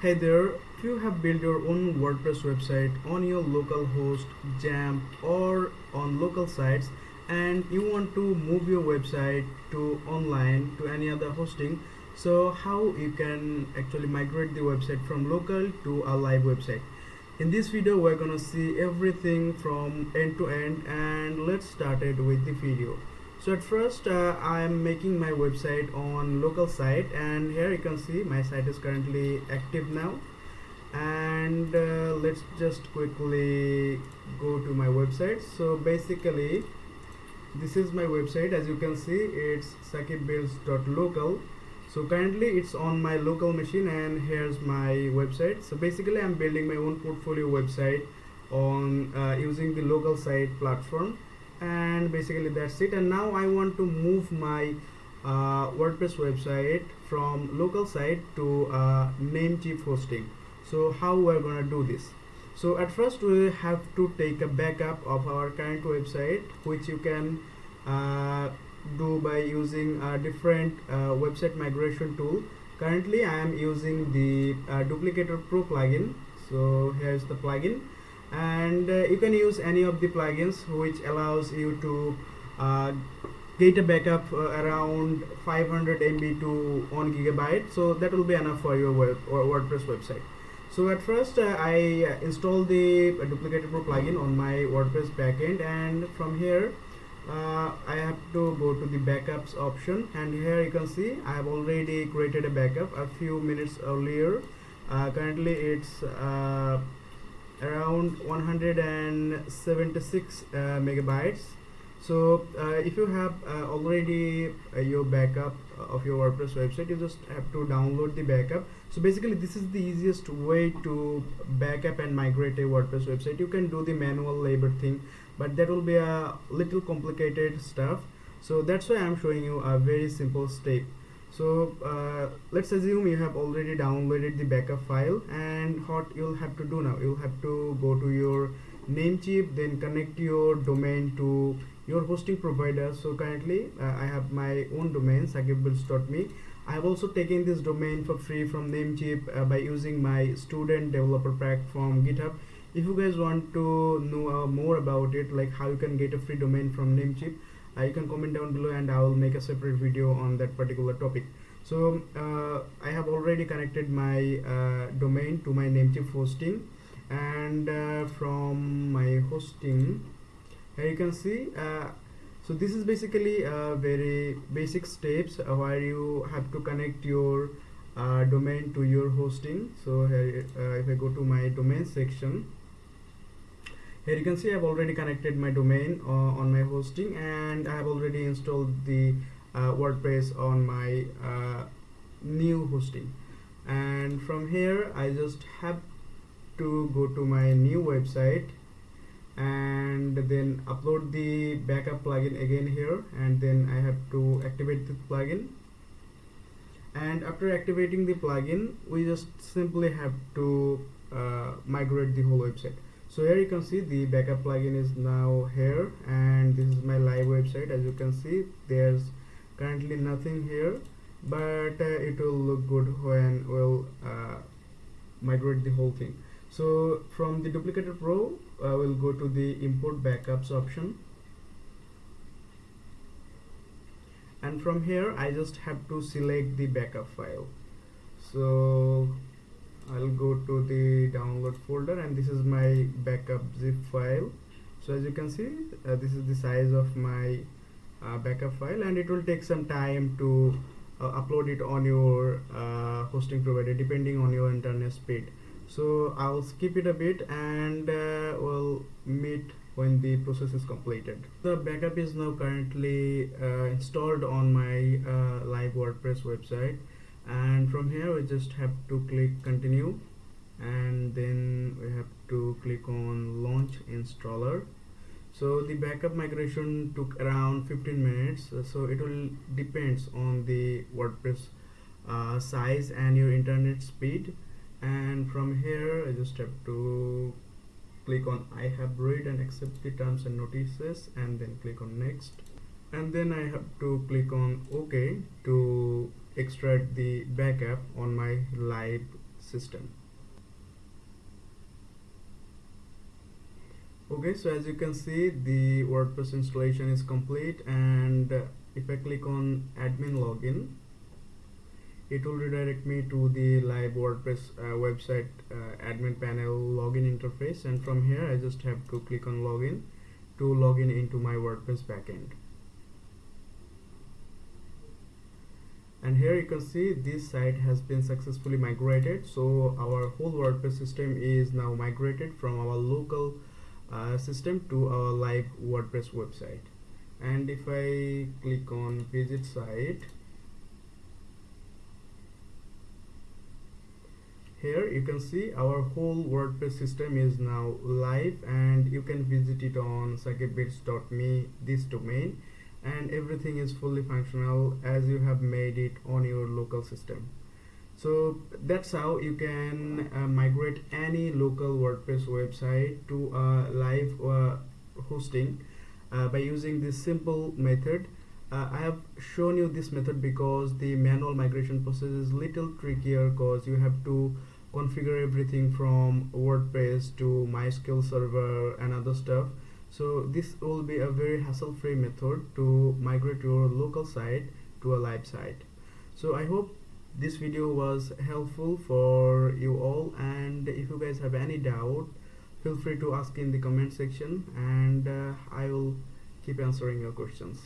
Hey there, if you have built your own WordPress website on your local host, XAMPP, or on local sites, and you want to move your website to online to any other hosting, so how you can actually migrate the website from local to a live website. In this video, we're gonna see everything from end to end, and let's start it with the video. So at first, I'm making my website on local site, and here you can see my site is currently active now. And let's just quickly go to my website. So basically, this is my website. As you can see, it's sakibbuilds.local. So currently it's on my local machine, and here's my website. So basically, I'm building my own portfolio website on using the local site platform, and basically that's it. And now I want to move my WordPress website from local site to Namecheap hosting. So how we're gonna do this? So at first we have to take a backup of our current website, which you can do by using a different website migration tool. Currently I am using the Duplicator Pro plugin. So here's the plugin, and you can use any of the plugins which allows you to get a backup around 500 MB to 1 gigabyte. So that will be enough for your WordPress website. So at first I installed the Duplicator Pro plugin on my WordPress backend, and from here I have to go to the backups option, and here you can see I have already created a backup a few minutes earlier. Currently it's around 176 megabytes. So if you have already your backup of your WordPress website, you just have to download the backup. So basically this is the easiest way to backup and migrate a WordPress website. You can do the manual labor thing, but that will be a little complicated stuff. So that's why I'm showing you a very simple step. So let's assume you have already downloaded the backup file, and what you'll have to do now, you'll have to go to your Namecheap, then connect your domain to your hosting provider. So currently I have my own domain, sakibbuilds.me. I have also taken this domain for free from Namecheap by using my student developer pack from GitHub. If you guys want to know more about it, like how you can get a free domain from Namecheap, you can comment down below, and I will make a separate video on that particular topic. So I have already connected my domain to my Namecheap hosting, and from my hosting, here you can see so this is basically very basic steps where you have to connect your domain to your hosting. So here if I go to my domain section, here you can see I have already connected my domain on my hosting, and I have already installed the WordPress on my new hosting. And from here I just have to go to my new website, and then upload the backup plugin again here, and then I have to activate the plugin. And after activating the plugin, we just simply have to migrate the whole website. So here you can see the backup plugin is now here, and this is my live website. As you can see, there's currently nothing here, but it will look good when we'll migrate the whole thing. So from the Duplicator Pro, we'll go to the import backups option, and from here I just have to select the backup file. So I'll go to the download folder, and this is my backup zip file. So as you can see, this is the size of my backup file, and it will take some time to upload it on your hosting provider depending on your internet speed. So I'll skip it a bit, and we'll meet when the process is completed. The backup is now currently installed on my live WordPress website, and from here we just have to click continue, and then we have to click on launch installer. So the backup migration took around 15 minutes, so it will depends on the WordPress size and your internet speed. And from here I just have to click on I have read and accept the terms and notices, and then click on next, and then I have to click on OK to extract the backup on my live system. Okay, so as you can see, the WordPress installation is complete, and if I click on admin login, it will redirect me to the live WordPress website admin panel login interface, and from here I just have to click on login to log in into my WordPress backend. And here you can see this site has been successfully migrated, so our whole WordPress system is now migrated from our local system to our live WordPress website. And if I click on visit site, here you can see our whole WordPress system is now live, and you can visit it on circuitbits.me, this domain, and everything is fully functional as you have made it on your local system. So that's how you can migrate any local WordPress website to a live hosting by using this simple method. I have shown you this method because the manual migration process is little trickier, because you have to configure everything from WordPress to MySQL server and other stuff. So this will be a very hassle-free method to migrate your local site to a live site. So I hope this video was helpful for you all, and if you guys have any doubt, feel free to ask in the comment section, and I will keep answering your questions.